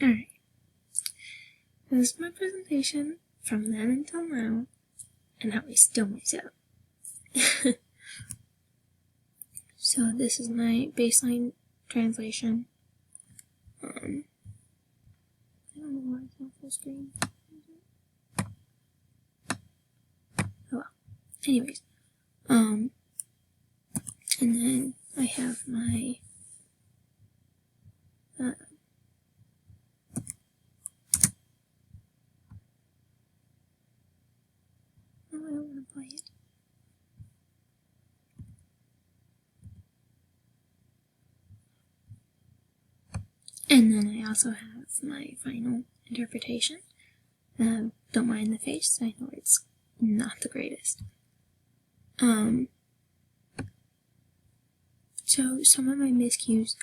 Alright, this is my presentation from then until now, and how I still myself. So this is my baseline translation. I don't know why it's not full screen. Oh well. Anyways, and then I have my how I want to play it. And then I also have my final interpretation. Don't mind the face, I know it's not the greatest. So some of my miscues,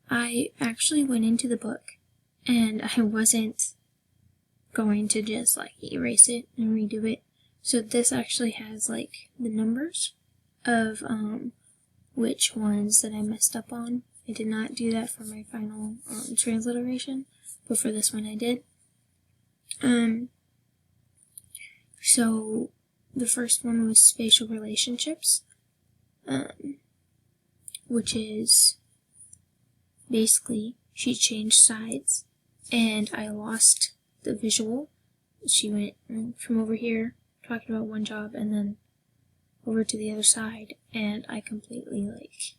I actually went into the book and I wasn't going to just like erase it and redo it. So this actually has like the numbers of which ones that I messed up on. I did not do that for my final transliteration, but for this one I did. So the first one was spatial relationships, which is basically she changed sides and I lost the visual. She went from over here talking about one job and then over to the other side, and I completely like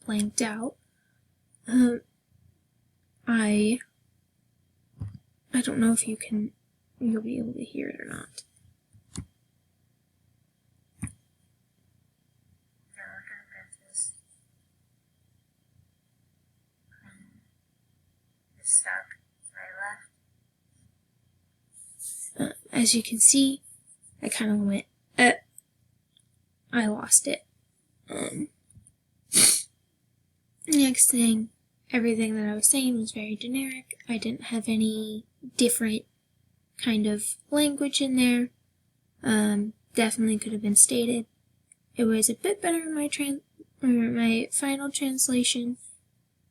blanked out. I don't know if you'll be able to hear it or not. As you can see, I kind of went, I lost it. Next thing, everything that I was saying was very generic. I didn't have any different kind of language in there. Definitely could have been stated. It was a bit better in my final translation,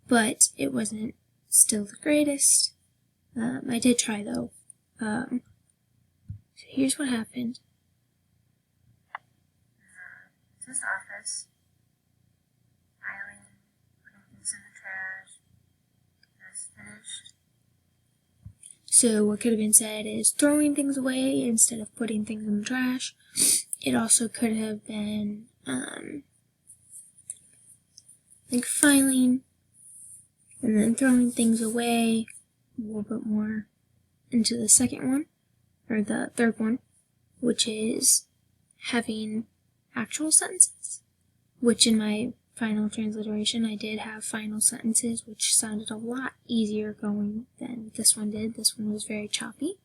but it wasn't still the greatest. I did try though. So here's what happened. This office, filing, putting things in the trash, that's finished. So what could have been said is throwing things away instead of putting things in the trash. It also could have been like filing and then throwing things away a little bit more into the second one, or the third one, which is having actual sentences, which in my final transliteration I did have final sentences, which sounded a lot easier going than this one did. This one was very choppy.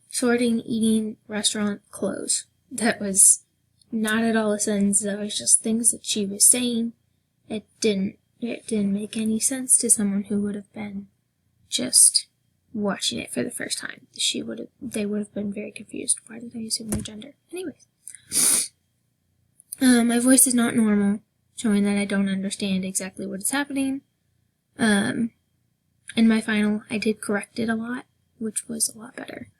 Sorting, eating, restaurant, clothes. That was not at all a sentence. That was just things that she was saying. It didn't make any sense to someone who would have been just watching it for the first time. They would have been very confused. Why did I assume their gender? Anyways. My voice is not normal, showing that I don't understand exactly what is happening. In my final, I did correct it a lot, which was a lot better.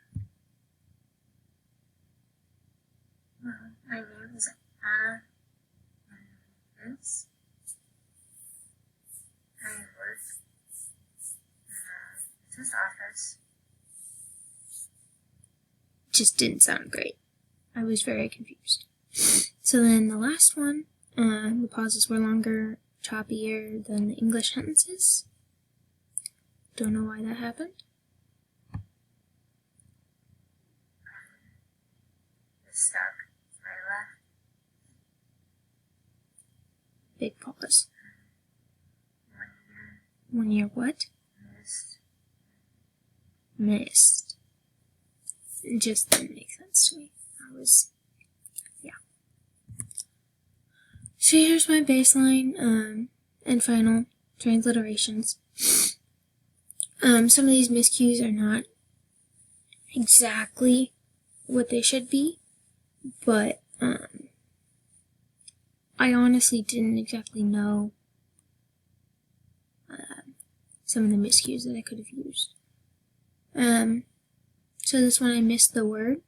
My name is Anna, and this. I work in this office. Just didn't sound great. I was very confused. So then the last one, the pauses were longer, choppier than the English sentences. Don't know why that happened. Stuck right left. Big pause. 1 year. 1 year what? Missed. It just didn't make sense to me. Yeah. So here's my baseline, and final transliterations. Some of these miscues are not exactly what they should be, but I honestly didn't exactly know some of the miscues that I could have used. So this one I missed the word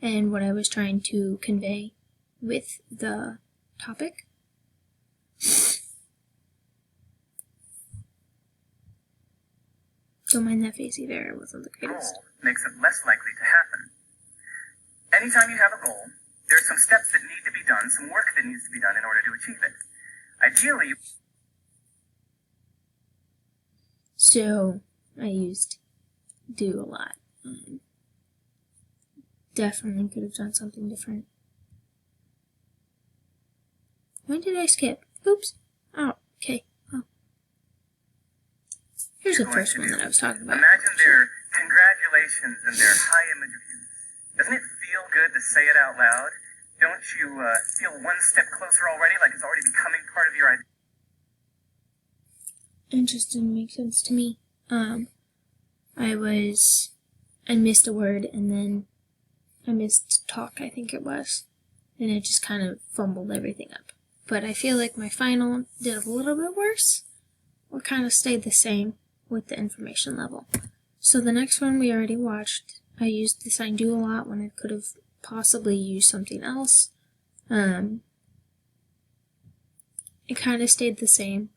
and what I was trying to convey with the topic. Don't mind that face either, it wasn't the greatest. Goal makes it less likely to happen. Anytime you have a goal, there are some steps that need to be done, some work that needs to be done in order to achieve it. Ideally, So I used do a lot. Definitely could have done something different. When did I skip? Oops. Oh, okay. Oh. Here's the first one that I was talking about. imagine their congratulations and their high image of you. Doesn't it feel good to say it out loud? Don't you feel one step closer already, like it's already becoming part of your identity? It just didn't make sense to me. I missed a word and then I missed talk, I think it was. And it just kind of fumbled everything up. But I feel like my final did a little bit worse, or kind of stayed the same with the information level. So the next one we already watched. I used the sign do a lot when I could have possibly used something else. It kind of stayed the same.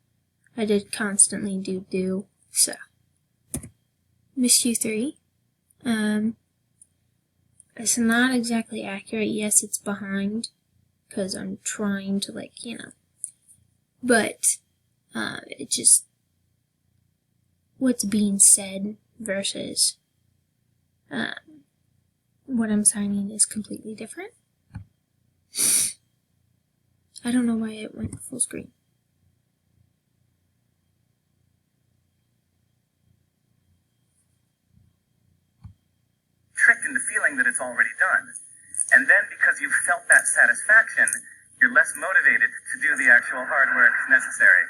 I did constantly do, so. Miscue 3. It's not exactly accurate. Yes, it's behind, because I'm trying to, but, it just, what's being said versus, what I'm signing is completely different. I don't know why it went full screen. Tricked into feeling that it's already done. And then because you've felt that satisfaction, you're less motivated to do the actual hard work necessary.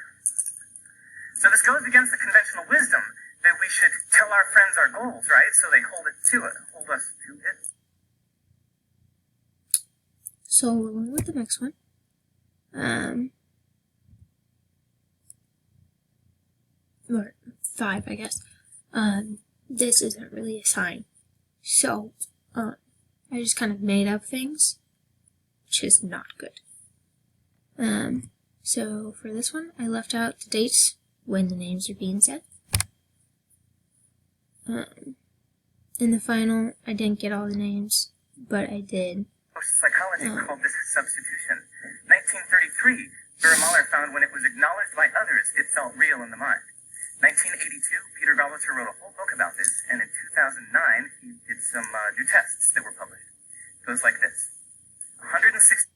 So this goes against the conventional wisdom that we should tell our friends our goals, right? So they hold us to it. So we're going with the next one. Or 5, I guess. This isn't really a sign. So, I just kind of made up things, which is not good. So for this one, I left out the dates when the names are being said. In the final, I didn't get all the names, but I did. Psychology called this substitution. 1933, Vera Mahler found when it was acknowledged by others, it felt real in the mind. 1982, Peter Gallitzer wrote a whole book about this, and in 2009, he did some new tests that were published. It goes like this. 160...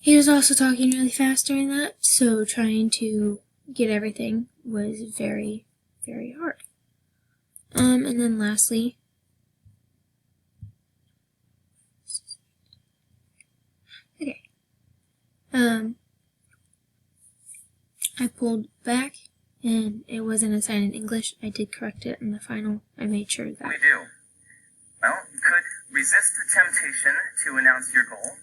He was also talking really fast during that, so trying to get everything was very, very hard. And then lastly, okay, I pulled back, and it wasn't a sign in English. I did correct it in the final. I made sure that. We do. Well, you could resist the temptation to announce your goal.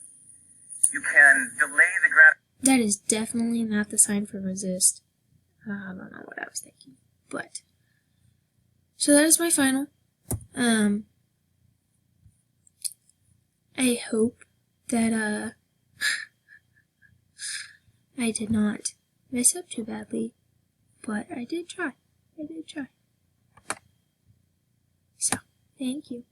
You can delay the That is definitely not the sign for resist. I don't know what I was thinking, but. So that is my final. I hope that, I did not mess up too badly, but I did try. So, thank you.